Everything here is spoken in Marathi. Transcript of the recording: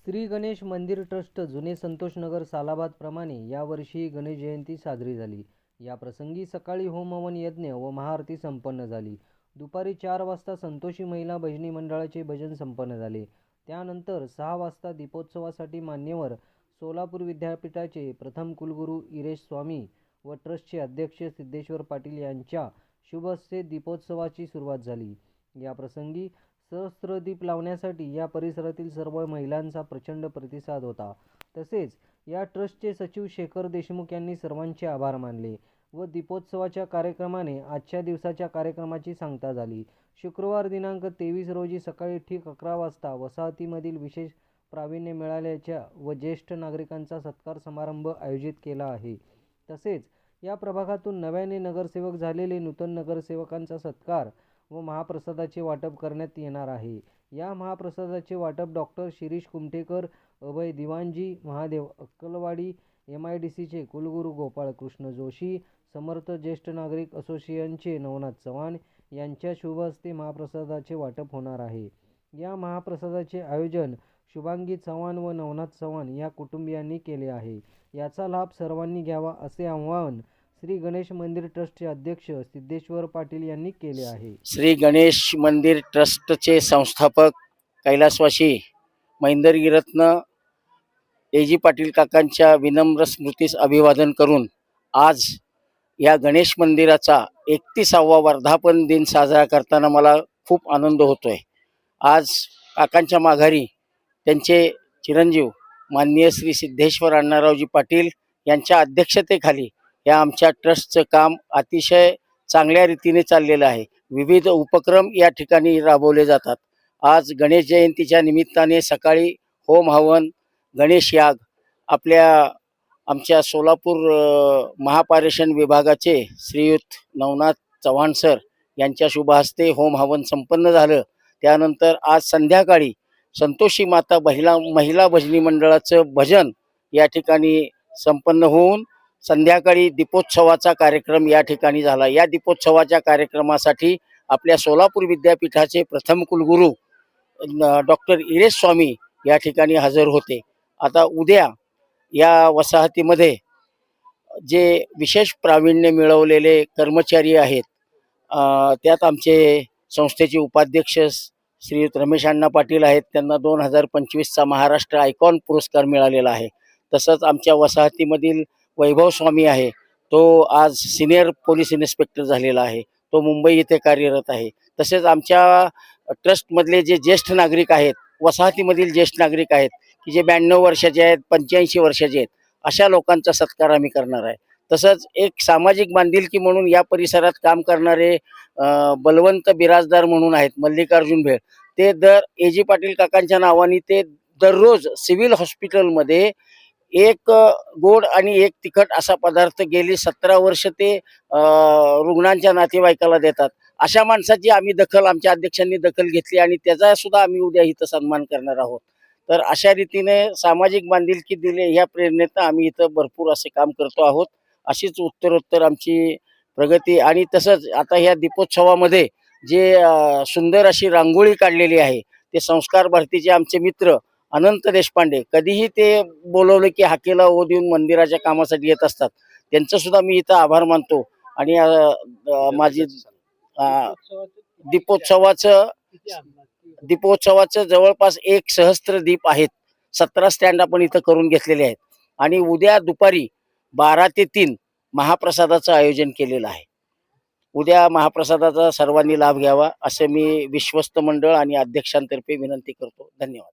श्री गणेश मंदिर ट्रस्ट जुने संतोषनगर सालाबाद प्रमाणे यावर्षी गणेश जयंती साजरी झाली। या प्रसंगी सकाळी होम हवन यज्ञ व महाआरती संपन्न झाली। दुपारी 4 वाजता संतोषी महिला भजनी मंडळाचे भजन संपन्न झाले। त्यानंतर 6 वाजता दीपोत्सवासाठी मान्यवर सोलापूर विद्यापीठाचे प्रथम कुलगुरू इरेश स्वामी व ट्रस्टचे अध्यक्ष सिद्धेश्वर पाटील यांच्या शुभ हस्ते दीपोत्सवाची सुरुवात झाली। या प्रसंगी सहस्त्रदीप लावण्यासाठी या परिसरातील सर्व महिलांचा प्रचंड प्रतिसाद होता। तसेच या ट्रस्टचे सचिव शेखर देशमुख यांनी सर्वांचे आभार मानले व दीपोत्सवाच्या कार्यक्रमाने आजच्या दिवसाच्या कार्यक्रमाची सांगता झाली। शुक्रवार दिनांक 23 रोजी सकाळी ठीक 11 वाजता वसाहतीमधील विशेष प्रावीण्य मिळाल्याच्या व ज्येष्ठ नागरिकांचा सत्कार समारंभ आयोजित केला आहे। तसेच या प्रभागातून नव्याने नगरसेवक झालेले नूतन नगरसेवकांचा सत्कार व महाप्रसादाचे वाटप करण्यात येणार आहे। या महाप्रसादाचे वाटप डॉक्टर शिरीष कुमठेकर, अभय दिवाणजी, महादेव अक्कलवाडी, MIDCचे कुलगुरू गोपाळ कृष्ण जोशी, समर्थ ज्येष्ठ नागरिक असोसिएशनचे नवनाथ चव्हाण यांच्या शुभ हस्ते महाप्रसादाचे वाटप होणार आहे। या महाप्रसादाचे आयोजन शुभांगी चव्हाण व नवनाथ चव्हाण या कुटुंबियांनी केले आहे। याचा लाभ सर्वांनी घ्यावा असे आवाहन श्री गणेश मंदिर ट्रस्टचे अध्यक्ष सिद्धेश्वर पाटील यांनी केले आहे। श्री गणेश मंदिर ट्रस्टचे संस्थापक कैलासवासी महेंदरगिरत्न AG पाटील काकांच्या विनम्र स्मृतीस अभिवादन करून आज या गणेश मंदिराचा 31वा वर्धापन दिन साजरा करताना मला खूप आनंद होतोय। आज काकांच्या माघारी त्यांचे चिरंजीव माननीय श्री सिद्धेश्वर अण्णारावजी पाटील यांच्या अध्यक्षतेखाली या आमच्या ट्रस्टचं काम अतिशय चांगल्या रीतीने चाललेलं आहे। विविध उपक्रम या ठिकाणी राबवले जातात। आज गणेश जयंतीच्या निमित्ताने सकाळी होम हवन, गणेश याग आमच्या सोलापूर महापारेषण विभागाचे श्रीयुत नवनाथ चव्हाण सर यांच्या शुभ हस्ते होम हवन संपन्न झालं। त्यानंतर आज संध्याकाळी संतोषी माता महिला भजनी मंडळाचं भजन या ठिकाणी संपन्न होऊन संध्याकाळी दीपोत्सवाचा कार्यक्रम या ठिकाणी झाला। या दीपोत्सवाच्या कार्यक्रमासाठी आपल्या सोलापूर विद्यापीठाचे प्रथम कुलगुरू डॉक्टर इरेश स्वामी या ठिकाणी हजर होते। आता उद्या या वसाहतीमध्ये जे विशेष प्रावीण्य मिळवलेले कर्मचारी आहेत त्यात आमचे संस्थेचे उपाध्यक्ष श्रीयुत रमेश अण्णा पाटील आहेत, त्यांना 2025चा महाराष्ट्र आयकॉन पुरस्कार मिळालेला आहे। तसंच आमच्या वसाहतीमधील वैभव स्वामी आहे, तो आज सिनियर पोलीस इन्स्पेक्टर झालेला आहे, तो मुंबई येथे कार्यरत आहे। तसेच आमच्या ट्रस्टमधले जे ज्येष्ठ नागरिक आहेत, वसाहतीमधील ज्येष्ठ नागरिक आहेत की जे 92 वर्षाचे आहेत, 85 वर्षाचे आहेत, अशा लोकांचा सत्कार आम्ही करणार आहे। तसंच एक सामाजिक बांधिलकी म्हणून या परिसरात काम करणारे बलवंत बिराजदार म्हणून आहेत मल्लिकार्जुन भेळ, ते AG पाटील काकांच्या नावाने ते दररोज सिव्हिल हॉस्पिटलमध्ये एक गोड आणि एक तिखट असा पदार्थ गेली 17 वर्ष ते रुग्णांच्या नातेवाईकाला देतात। अशा माणसाची आम्ही दखल, आमच्या अध्यक्षांनी दखल घेतली आणि त्याचा सुद्धा आम्ही उद्या इथं सन्मान करणार आहोत। तर अशा रीतीने सामाजिक बांधिलकी दिले ह्या प्रेरणेनं आम्ही इथं भरपूर असे काम करतो आहोत। अशीच उत्तरोत्तर आमची प्रगती आणि तसंच आता ह्या दीपोत्सवामध्ये जे सुंदर अशी रांगोळी काढलेली आहे ते संस्कार भारतीचे आमचे मित्र अनंत देशपांडे कधीही ते बोलवले की हाकेला ओ देऊन मंदिराच्या कामासाठी येत असतात, त्यांचं सुद्धा मी इथं आभार मानतो। आणि माझी दीपोत्सवाचं जवळपास 1 सहस्त्र दीप आहेत, 17 स्टँड आपण इथं करून घेतलेले आहेत आणि उद्या दुपारी 12 ते 3 महाप्रसादाचं आयोजन केलेलं आहे। उद्या महाप्रसादाचा सर्वांनी लाभ घ्यावा असे मी विश्वस्त मंडळ आणि अध्यक्षांतर्फे विनंती करतो। धन्यवाद।